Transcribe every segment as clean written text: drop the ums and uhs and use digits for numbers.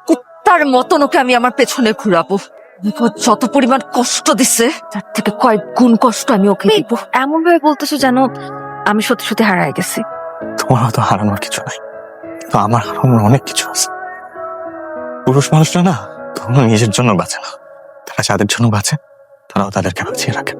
কুত্তার মতন ওকে আমি আমার পেছনে ঘুরাবো। যত পরিমাণ কষ্ট দিছে তার থেকে কয়েক গুণ কষ্ট আমি ওকে দিব। এমন ভাবে বলতেছো জানো আমি সত্যি সত্যি হারাই গেছি। তোমার হয়তো হারানোর কিছু নাই, তো আমার হারানোর অনেক কিছু আছে। পুরুষ মানুষরা না কখনো নিজের জন্য বাঁচে না, তারা যাদের জন্য বাঁচে তারাও তাদেরকে বাঁচিয়ে রাখে।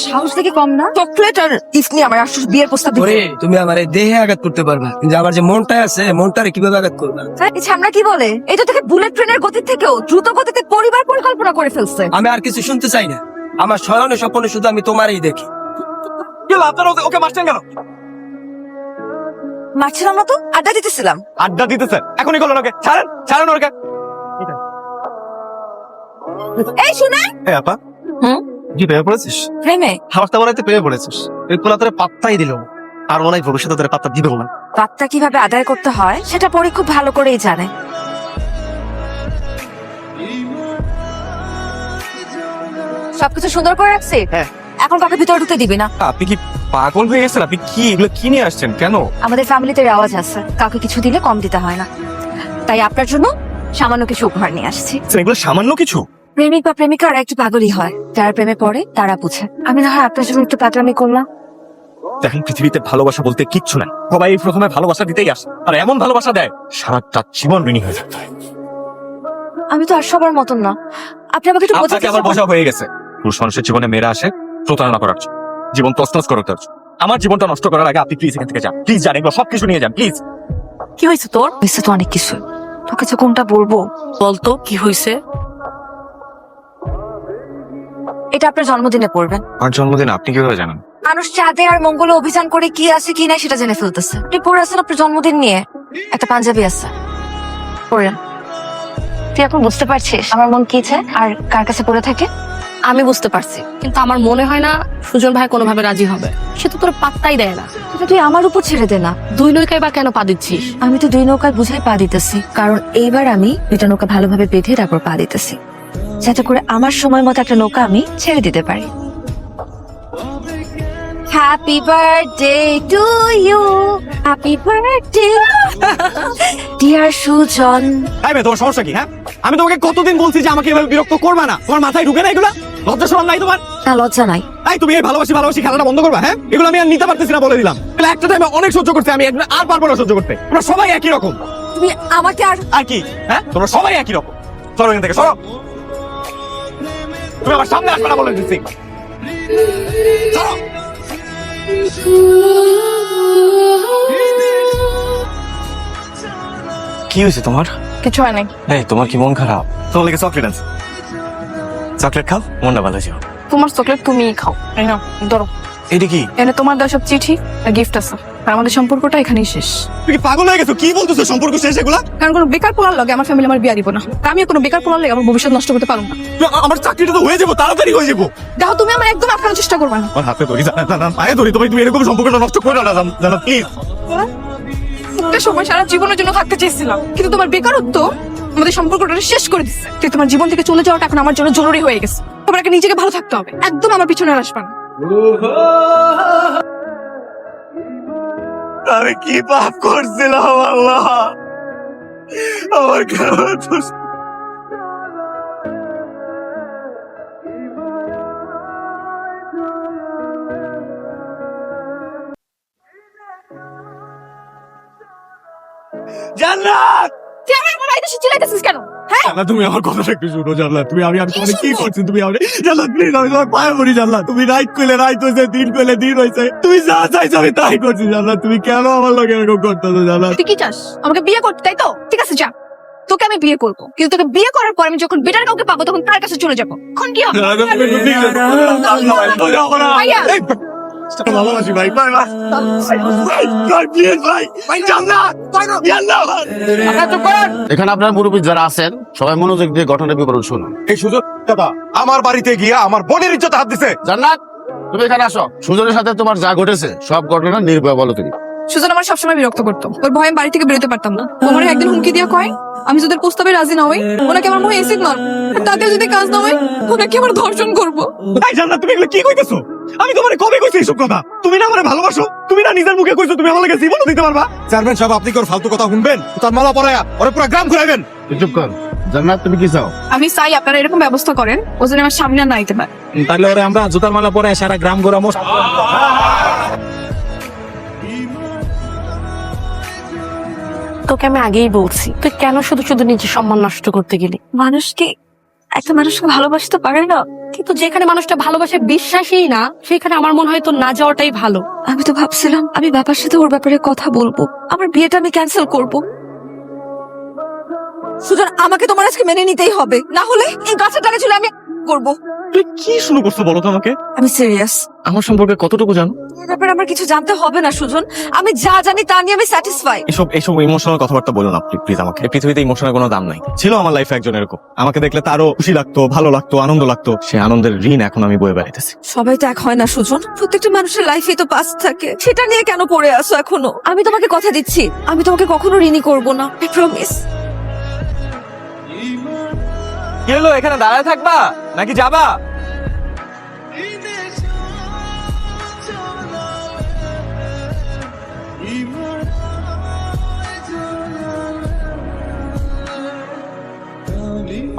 সাহস থেকে কম না, চকলেট আর গিফট নিয়ে আমার আসলে বিয়ের প্রস্তাব দিবে। ওরে তুমি আমার এই দেহে আঘাত করতে পারবা, কিন্তু আমার যে মনটা আছে মনটারে কিভাবে আঘাত করবা? এই ছামড়া কি বলে, এটা থেকে বুলেট ট্রেনের গতির থেকেও দ্রুত গতিতে পরিবার পরিকল্পনা করে ফেলছে। আমি আর কিছু শুনতে চাই না, আমার শয়নে স্বপ্নে শুধু আমি তোমারই দেখি। আপনারা ওকে মারছেন কেন? মারছিলাম না তো, আড্ডা দিতেছিলাম। আড্ডা দিতেছে, এখনই করলেন ওকে, ছাড়েন ছাড়েন ওকে। এই শুনে এই আপা, কি পেয়ে পড়েছিস? প্রেমে হাওয়াটা বানাইতে পেয়ে পড়েছিস। এই পোলা তোরে পাত্তাই দিল, আর মনে হয় ভবিষ্যতে তোরে পাত্তা দিবেও না। বার্তা কিভাবে আদায় করতে হয় সেটা পরে খুব ভালো করেই জানে। সবকিছু সুন্দর করে রাখছি, হ্যাঁ। এখন কাউকে ভিতরে ঢুকতে দিবি না। আপনি কি পাগল হয়ে গেছেন? আপনি কি এগুলো কি নিয়ে আসছেন? কেন? আমাদের ফ্যামিলিতে রেওয়াজ আছে কাউকে কিছু দিলে কম দিতে হয় না, তাই আপনার জন্য সামান্য কিছু উপহার নিয়ে আসছি। এগুলো সামান্য কিছু? প্রেমিক বা প্রেমিকারা একটু পাগলই হয়, যারা প্রেমে পড়ে তারা বুঝে। আমি না হয় আপনার জন্য একটু পাগলামি করলাম। দেখেন, পৃথিবীতে ভালোবাসা বলতে কিচ্ছু নাই। সবাই এই প্রথমে ভালোবাসা দিতেই আসে, আর এমন ভালোবাসা দেয় সারাটা জীবন ঋণী হয়ে যেতে হয়। আমি তো আর সবার মতন না, আপনি আমাকে একটু বোঝাতে আপনাকে আমার বোঝা হয়ে গেছে। পুরুষ মানুষের জীবনে মেয়েরা আসে প্রতারণা করার জন্য, জীবন তছনছ করার জন্য। আমার জীবনটা নষ্ট করার আগে আপনি প্লিজ এখান থেকে যান, প্লিজ যান, এগুলো সবকিছু নিয়ে যান প্লিজ। কি হয়েছে তোর? হয়েছে তো অনেক কিছু, তোকে যে কোনটা বলবো বলতো কি হয়েছে। এটা আপনার জন্মদিনে পড়বেন। আমার জন্মদিন আপনি কিভাবে জানেন? মানুষ চাঁদে আর মঙ্গলে অভিযান করে কি আছে কি নাই সেটা জেনে ফেলতেছে। আপনি পড়ে আছেন আপনার জন্মদিন নিয়ে, একটা পাঞ্জাবি আছে, পড়েন। তুই এখন বুঝতে পারছিস আমার মন কি চায় আর কার কাছে পড়ে থাকে? আমি বুঝতে পারছি, কিন্তু আমার মনে হয় না সুজন ভাই কোনোভাবে রাজি হবে। সে তো তোর পাত্তাই দেয় না। এটা তুই আমার উপর ছেড়ে দে না। দুই নৌকায় বা কেন পা দিচ্ছিস? আমি তো দুই নৌকায় বুঝাই পা দিতেছি, কারণ এইবার আমি দুইটা নৌকা ভালোভাবে বেঁধে তারপর পা দিতেছি, যাতে করে আমার সময় মতো একটা নৌকা আমি ছেড়ে দিতে পারি। Happy birthday to you, happy birthday dear Sujan. তাই মেয়ে, তোমার সমস্যা কি? হ্যাঁ, আমি তোমাকে কতদিন বলছি যে আমাকে এভাবে বিরক্ত করবা না। তোমার মাথায় ঢুকে না এগুলা? লজ্জা শরম নাই তোমার? না, লজ্জা নাই। তাই তুমি এই ভালোবাসি ভালোবাসি খেলাটা বন্ধ করবা? হ্যাঁ, এগুলো আমি আর নিতে পারতেছি না, বলে দিলাম। তাহলে একটা টাইমে অনেক সহ্য করতে, আমি আর পারবো না সহ্য করতে। তোমরা সবাই একই রকম। তুমি আমাকে আর কি? হ্যাঁ, তোমরা সবাই একই রকম। সরো এখান থেকে, সরো। তুমি আমার সামনে আসবে না বলে দিচ্ছি। সরো। কি হয়েছে তোমার? কিছু হয় নাই। এই, তোমার কি মন খারাপ? তোমার লেগে চকলেট আছে, চকলেট খাও, মনটা ভালো যাও। তোমার চকলেট তুমিই খাও। এই নাও, ধরো। এটা কি? এনে তোমার দেওয়া সব চিঠি আর গিফট আছে, আর আমাদের সম্পর্কটা এখানেই শেষ। তুমি কি পাগল হয়ে গেছো? কি বলতেছো সম্পর্ক শেষ এগুলা? কারণ কোনো বেকার পোলার লাগে আমার ফ্যামিলি আমার বিয়া দিব না। আমিও কোনো বেকার পোলার লাগে আমার ভবিষ্যৎ নষ্ট করতে পারবো না। আমার চাকরিটা তো হয়ে যাবো, তাড়াতাড়ি হয়ে যাবো। দেখো তুমি আমার একদম আটকানোর চেষ্টা করবে না। আমার হাতে ধরি, জানা পায়ে ধরি, তুমি এরকম সম্পর্কটা নষ্ট করে না, জানা প্লিজ। একটা সময় সারা জীবনের জন্য থাকতে চেয়েছিলাম, কিন্তু তোমার বেকারত্ব আমাদের সম্পর্কটা শেষ করে দিচ্ছে। তুই তোমার জীবন থেকে চলে যাওয়াটা এখন আমার জন্য জরুরি হয়ে গেছে। তোমার আগে নিজেকে ভালো থাকতে হবে, একদম আমার পিছনে আর আসবে না। আমি কি পাপ করছিলাম আল্লাহ, আমার কেন জান্নাত? তুই আমার বাড়িতে এসে চিল্লাইতেছিস কেন? হ্যাঁ, জান্নাত, তুমি আমার কথাটা একটু শুনো। জান্নাত, তুমি আমি তোমাকে কি করছি? তুমি আমি জান্নাত প্লিজ, আমি তোমার পায়ে পড়ি। জান্নাত, তুমি রাইট কইলে রাইট হয়েছে, দিন কইলে দিন হয়েছে, তুমি যা চাইছো আমি তাই করছি। জান্নাত, তুমি কেন আমার লগে এরকম করতেছো? জান্নাত, তুই কি চাস? আমাকে বিয়ে করতে, তাই তো? ঠিক আছে, যা, তোকে আমি বিয়ে করবো, কিন্তু তোকে বিয়ে করার পর আমি যখন বেটার কাউকে পাবো তখন তার কাছে চলে যাবো। এখন কি হবে? ভাইয়া। ভালোবাসি ভাই, ভাই ভাই ভাই প্লিজ ভাই, ভাই জান্নাত, জান্নাত। এখানে আপনার মুরব্বী যারা আছেন সবাই মনোযোগ দিয়ে ঘটনার বিবরণ শুনুন। এই সুযোগ দাদা আমার বাড়িতে গিয়া আমার বোনের ইজ্জত হাত দিছে। জান্নাত, তুমি এখানে আসো। সুজনের সাথে তোমার যা ঘটেছে সব ঘটনা নির্ভয় বলো তুমি। সুজন আমার সবসময় বিরক্ত করতো, ওর ভয়ে আমি বাড়ি থেকে বেরোতে পারতাম না। তোমার একদিন হুমকি দিয়া কয় আমি যদি ওর প্রস্তাবে রাজি না হই ওনাকে আমার মুখে এসিড মার, আর তাতে যদি কাজ না হয় ওনাকে আমার ধর্ষণ করবো। এই জান্নাত, তুমি এগুলো কি কইতেছো? আমি তোমারে কবে কইছি এইসব কথা? তুমি না আমারে ভালোবাসো, তুমি না নিজের মুখে কইছো তুমি আমার লাগে জীবন দিতে পারবা। চেয়ারম্যান সাহেব, আপনি কি ওর ফালতু কথা শুনবেন? তার মালা পরায়া ওরে পুরো গ্রাম ঘুরাইবেন। চুপ কর। জান্নাত, তুমি কি চাও? আমি চাই আপনারা এরকম ব্যবস্থা করেন ও যেন আমার সামনে আর না আইতে পারে। তাহলে ওরে আমরা জুতার মালা পরে সারা গ্রাম ঘোরামো। তোকে আমি আগেই বলছি, তুই কেন শুধু শুধু নিজের সম্মান নষ্ট করতে গেলি? মানুষকে একটা মানুষকে ভালোবাসতে পারে না, কিন্তু যেখানে মানুষটা ভালোবাসে বিশ্বাসই না, সেখানে আমার মনে হয় তোর না যাওয়াটাই ভালো। আমি তো ভাবছিলাম আমি বাবার সাথে ওর ব্যাপারে কথা বলবো, আমার বিয়েটা আমি ক্যান্সেল করব। সুজন, আমাকে তোমার আজকে মেনে নিতেই হবে, না হলে এই গাছের টাকা ছিল আমি করব। তুই কি শুরু করছো বলো তো আমাকে? আমি সিরিয়াস। আমার সম্পর্কে কতটুকু জানো? এই ব্যাপারে আমার কিছু জানতে হবে না সুজন, আমি যা জানি তা নিয়ে আমি স্যাটিসফাই। এইসব ইমোশনাল কথাবার্তা বলো না প্লিজ আমাকে। এই পৃথিবীতে ইমোশনের কোনো দাম নাই। ছিল আমার লাইফে একজন এরকম, আমাকে দেখলে তারও খুশি লাগতো, ভালো লাগতো, আনন্দ লাগতো। সে আনন্দের ঋণ এখন আমি বয়ে বেড়াইতেছি। সবাই তো এক হয় না সুজন, প্রত্যেকটা মানুষের লাইফে তো পাস থাকে, সেটা নিয়ে কেন পড়ে আসো এখনো? আমি তোমাকে কথা দিচ্ছি, আমি তোমাকে কখনো ঋণী করব না, আই প্রমিস। কি হলো, এখানে দাঁড়ায় থাকবা নাকি যাবা?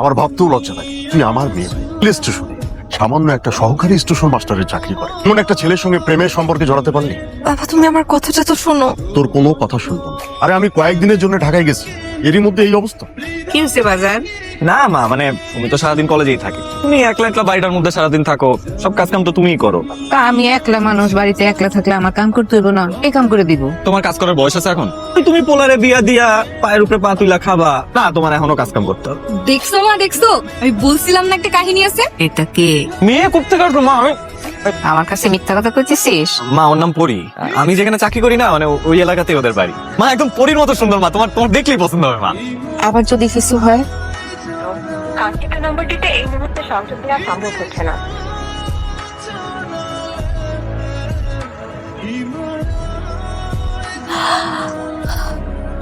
আমার ভাবতেও লজ্জা লাগে তুই আমার মেয়ে প্লে স্টেশনে সামান্য একটা সহকারী স্টেশন মাস্টারের চাকরি করে এমন একটা ছেলের সঙ্গে প্রেমের সম্পর্কে জড়াতে পারলি। বাবা, তুমি আমার কথাটা তো শোনো। তোর কোনো কথা শুনবো না। আরে আমি কয়েকদিনের জন্য ঢাকায় গেছি, এরই মধ্যে এই অবস্থা। কি হচ্ছে বাজার? না মা, মানে তুমি তো সারাদিন কলেজেই থাকি, তুমি একলা একলা বাড়িটার মধ্যে সারাদিন থাকো, সব কাজ কাম তো তুমিই করো। তা আমি একলা মানুষ, বাড়িতে একলা থাকলে আমার কাম করতে হইব না? এই কাম করে দিব। তোমার কাজ করার বয়স আছে এখন? তুমি পোলারে বিয়া দিয়া পায়ের উপরে পা তুইলা খাবা না? তোমার এখনো কাজ কাম করতে হবে। দেখছো মা, দেখছো আমি বলছিলাম না একটা কাহিনী আছে। এটা কে? মেয়ে করতে পারতো মা? আমার কাছে মিথ্যা কথা কইতেছিস? মা, ওর নাম পরি। আমি যেখানে চাকরি করি না, মানে ওই এলাকাতেই ওদের বাড়ি। মা একদম পরির মতো সুন্দর মা, তোমার তোমার দেখলেই পছন্দ হবে মা। আবার যদি কিছু হয়? নাম্বারটিতে এই মুহূর্তে সংযোগ দেওয়া সম্ভব হচ্ছে না।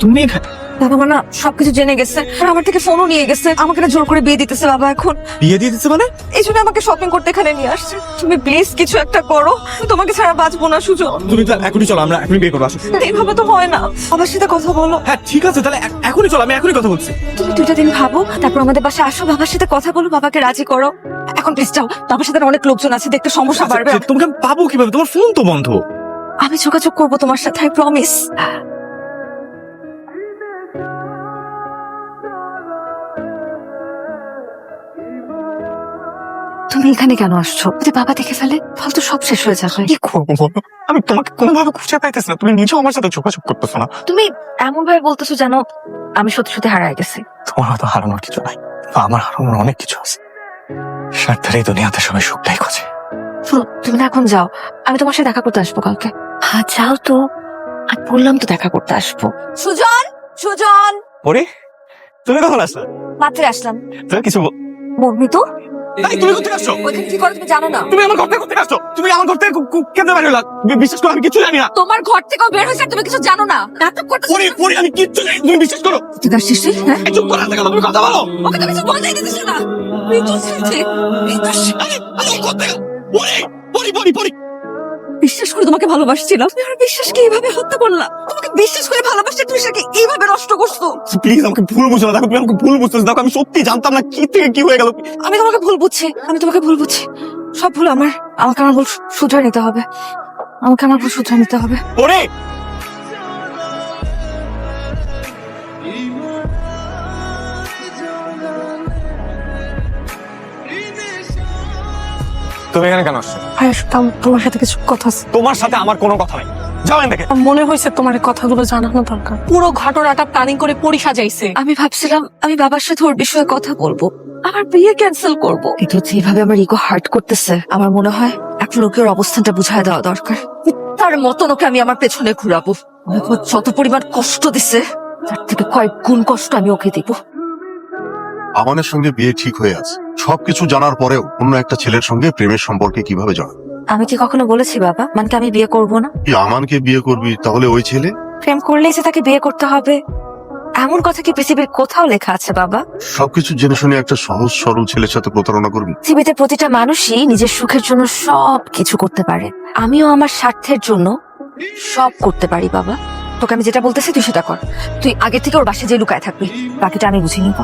তুমি বাবা মা না সবকিছু জেনে গেছে, আর আমার থেকে ফোনও নিয়ে গেছে, আমাকে না জোর করে বিয়ে দিতেছে বাবা এখন। বিয়ে দিয়ে দিচ্ছে মানে? এই জন্য আমাকে শপিং করতে এখানে নিয়ে আসছে। তুমি প্লিজ কিছু একটা করো, আমি তোমাকে ছাড়া বাঁচবো না সুজন। তুমি তো এখনই চলো, আমরা এখনই বিয়ে করবো। আসো। এইভাবে তো হয় না, বাবার সাথে কথা বলো। হ্যাঁ ঠিক আছে, তাহলে এখনই চলো, আমি এখনই কথা বলছি। তুমি 2টা দিন ভাবো, তারপর আমাদের বাসায় আসো, বাবার সাথে কথা বলো, বাবাকে রাজি করো। এখন প্লিজ যাও, বাবার সাথে অনেক লোকজন আছে, দেখতে সমস্যা বাড়বে। তোমাকে আমি পাবো কিভাবে? তোমার ফোন তো বন্ধ। আমি যোগাযোগ করবো তোমার সাথে, আই প্রমিস। তুমি এখানে কেন আসছো? যদি বাবা দেখে ফেলে ফালতু সব শেষ হয়ে যাবে। কি করবো বলো? আমি তোমাকে কোনোভাবে খুঁজে পাইতেছি না, তুমি নিজেও আমার সাথে যোগাযোগ করতেছো না। তুমি এমন ভাবে বলতেছো জানো আমি সত্যি সত্যি হারাই গেছি। তোমার হয়তো হারানোর কিছু নাই, কিন্তু আমার হারানোর অনেক কিছু আছে। স্বার্থের এই দুনিয়াতে সবাই সুখটাই খোঁজে। শোনো, তুমি না এখন যাও, আমি তোমার সাথে দেখা করতে আসবো কালকে। হ্যাঁ যাও তো, আমি বললাম তো দেখা করতে আসবো। সুজন, সুজন। পরে তুমি কখন আসলা? মাত্র আসলাম। তুমি কিছু মম্মি তো তাই তুমি কোথায় আসছো? ওইখানে কি করে তুমি জানো না? তুমি আমার ঘর থেকে কোথায় আসছো? তুমি আমার ঘর থেকে কেমনে বের হলা? বিশেষ করে আমি কিছু জানি না। তোমার ঘর থেকে বের হয়েছে তুমি কিছু জানো না, নাটক করতেছো। পরে আমি কিচ্ছু জানি না, তুমি বিশ্বাস করো। তুই আসছিস তুই? হ্যাঁ, এই চুপ করো, হাতে তুমি কথা বলো। ওকে তো কিছু বলতেই দিতেছ না। মৃত্যু ছেলে, মৃত্যু ছেলে। আরে কোথায়? পরি বিশ্বাস করে তোমাকে ভালোবাসছিলাম, তুমি আমার বিশ্বাসকে এইভাবে হত্যা করলা। তোমাকে বিশ্বাস করে ভালোবাসতে তুমি সেটাকে এইভাবে নষ্ট করছো। প্লিজ আমাকে ভুল বুঝো না, দেখো তুমি আমাকে ভুল বুঝতেছো। দেখো আমি সত্যি জানতাম না কি থেকে কি হয়ে গেল। আমি তোমাকে ভুল বুঝছি, আমি তোমাকে ভুল বুঝছি। সব ভুল আমার, আমাকে আমার ভুল শুধরে নিতে হবে, আমাকে আমার ভুল শুধরে নিতে হবে। পরে তুমি এখানে কেন আসছো? ভাই তোমার সাথে কিছু কথা আছে। তোমার সাথে আমার কোনো কথা নাই, যাও এখান থেকে। মনে হয়েছে তোমার এই কথাগুলো জানানো দরকার। পুরো ঘটনাটা প্ল্যানিং করে পরি সাজাইছে। আমি ভাবছিলাম আমি বাবার সাথে ওর বিষয়ে কথা বলবো, আমার বিয়ে ক্যান্সেল করব, কিন্তু যেভাবে আমার ইগো হার্ট করতেছে আমার মনে হয় এখন ওকে ওর অবস্থানটা বুঝায় দেওয়া দরকার। তার মতন ওকে আমি আমার পেছনে ঘুরাবো। দেখো যত পরিমাণ কষ্ট দিছে তার থেকে কয়েক গুণ কষ্ট আমি ওকে দিব। আমানের সঙ্গে বিয়ে ঠিক হয়ে আছে, সবকিছু জানার পরেও অন্য একটা ছেলের সঙ্গে প্রেমের সম্পর্কে কিভাবে জড়ায়? আমি কি কখনো বলেছি বাবা মানকে আমি বিয়ে করব না? তুই আমানকে বিয়ে করবি, তাহলে ওই ছেলে? প্রেম করলেই যে তাকে বিয়ে করতে হবে এমন কথা কি পৃথিবীর কোথাও লেখা আছে বাবা? সবকিছু জেনে শুনে একটা সহজ সরল ছেলের সাথে প্রতারণা করবি? পৃথিবীতে প্রতিটা মানুষই নিজের সুখের জন্য সব কিছু করতে পারে। আমিও আমার স্বার্থের জন্য সব করতে পারি বাবা। তোকে আমি যেটা বলতেছি তুই সেটা কর। তুই আগে থেকে ওর বাসায় যে লুকায় থাকবি, বাকিটা আমি বুঝে নিব।